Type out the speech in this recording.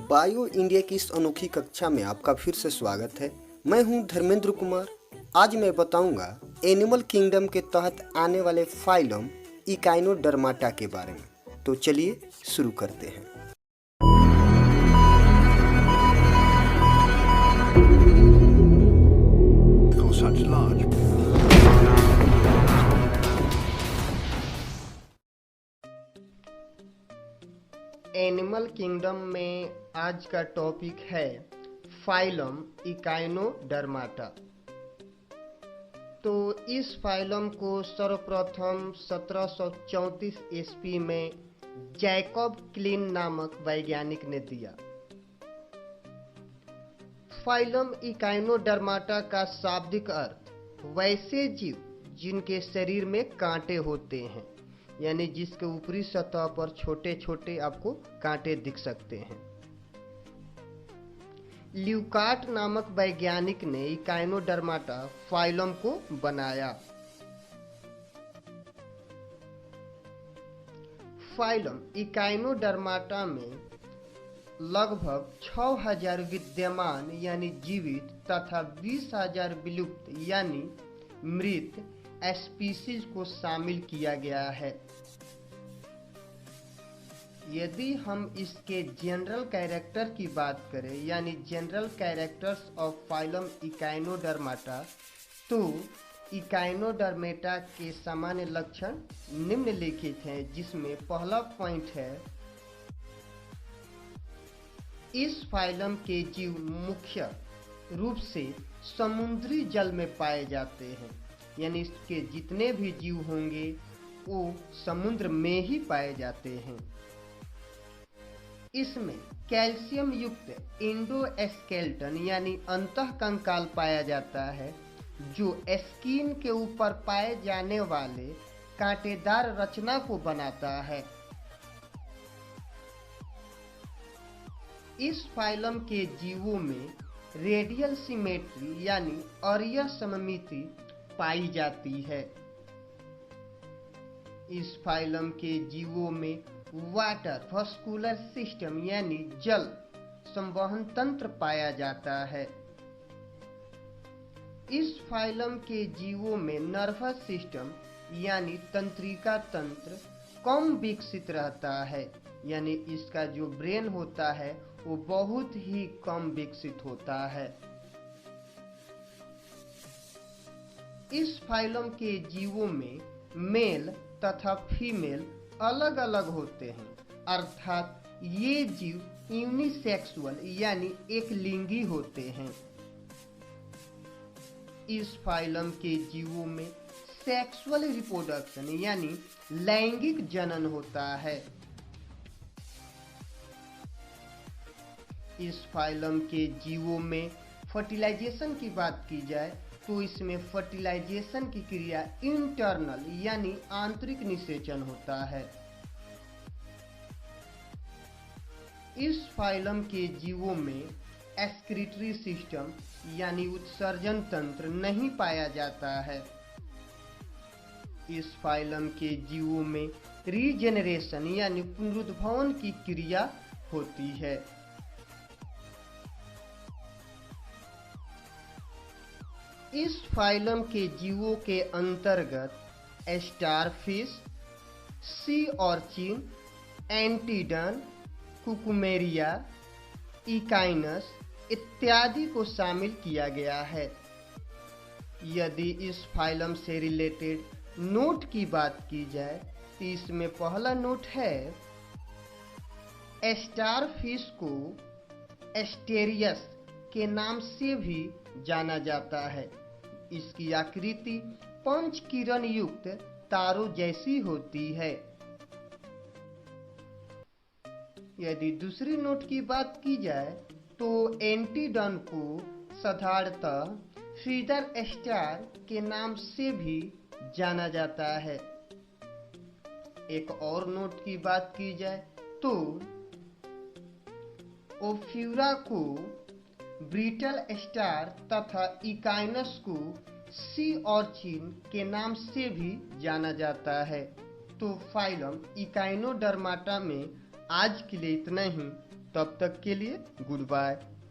Bio India की इस अनोखी कक्षा में आपका फिर से स्वागत है। मैं हूं धर्मेंद्र कुमार। आज मैं बताऊंगा एनिमल किंगडम के तहत आने वाले फाइलम इकाइनोडर्माटा के बारे में। तो चलिए शुरू करते हैं। एनिमल किंगडम में आज का टॉपिक है फाइलम इकाइनोडर्माटा। तो इस फाइलम को सर्वप्रथम 1734 ईस्वी में जैकब क्लिन नामक वैज्ञानिक ने दिया। फाइलम इकाइनोडर्माटा का शाब्दिक अर्थ वैसे जीव जिनके शरीर में कांटे होते हैं, यानी जिसके ऊपरी सतह पर छोटे छोटे आपको कांटे दिख सकते हैं। ल्यूकार्ट नामक वैज्ञानिक ने इकाइनोडर्माटा फाइलम को बनाया। फाइलम इकाइनोडर्माटा में लगभग 6000 विद्यमान यानी जीवित तथा 20,000 विलुप्त यानी मृत स्पीसीज को शामिल किया गया है। यदि हम इसके जनरल कैरेक्टर की बात करें यानी general characters of phylum Echinodermata, तो इकाइनोडर्माटा के सामान्य लक्षण निम्नलिखित हैं, जिसमें पहला पॉइंट है इस फाइलम के जीव मुख्य रूप से समुद्री जल में पाए जाते हैं, यानी इसके जितने भी जीव होंगे वो समुद्र में ही पाए जाते हैं। इसमें कैल्शियम युक्त एंडोस्केलेटन यानी अंतःकंकाल पाया जाता है, जो स्किन के ऊपर पाए जाने वाले कांटेदार रचना को बनाता है। इस फाइलम के जीवों में रेडियल सिमेट्री यानी अरीय सममिति पाई जाती है। इस फाइलम के जीवों में वाटर वस्कुलर सिस्टम यानी जल संवहन तंत्र पाया जाता है। इस फाइलम के जीवों में नर्वस सिस्टम यानी तंत्रिका तंत्र कम विकसित रहता है, यानी इसका जो ब्रेन होता है वो बहुत ही कम विकसित होता है। इस फाइलम के जीवों में मेल तथा फीमेल अलग अलग होते हैं, अर्थात ये जीव यूनिसेक्सुअल यानी एक लिंगी होते हैं। इस फाइलम के जीवों में सेक्सुअल रिप्रोडक्शन यानी लैंगिक जनन होता है। इस फाइलम के जीवों में फर्टिलाइजेशन की बात की जाए तो इसमें फर्टिलाइजेशन की क्रिया इंटरनल यानी आंतरिक निषेचन होता है। इस फाइलम के जीवों में एक्सक्रीटरी सिस्टम यानी उत्सर्जन तंत्र नहीं पाया जाता है। इस फाइलम के जीवों में रीजेनरेशन यानी पुनरुद्भवन की क्रिया होती है। इस फाइलम के जीवों के अंतर्गत स्टारफिश, सी ऑर्चिन, एंटीडन, कुकुमेरिया, इकाइनस इत्यादि को शामिल किया गया है। यदि इस फाइलम से रिलेटेड नोट की बात की जाए तो इसमें पहला नोट है स्टारफिश को एस्टेरियस के नाम से भी जाना जाता है। इसकी आकृति पंच किरण युक्त तारों जैसी होती है। यदि दूसरी नोट की बात की जाए तो एंटीडन को साधारणतः फीदर स्टार के नाम से भी जाना जाता है। एक और नोट की बात की जाए तो ओफ्यूरा को ब्रिटल स्टार तथा इकाइनस को सी ऑर्चिन के नाम से भी जाना जाता है। तो फाइलम इकाइनोडर्माटा में आज के लिए इतना ही। तब तक के लिए गुड बाय।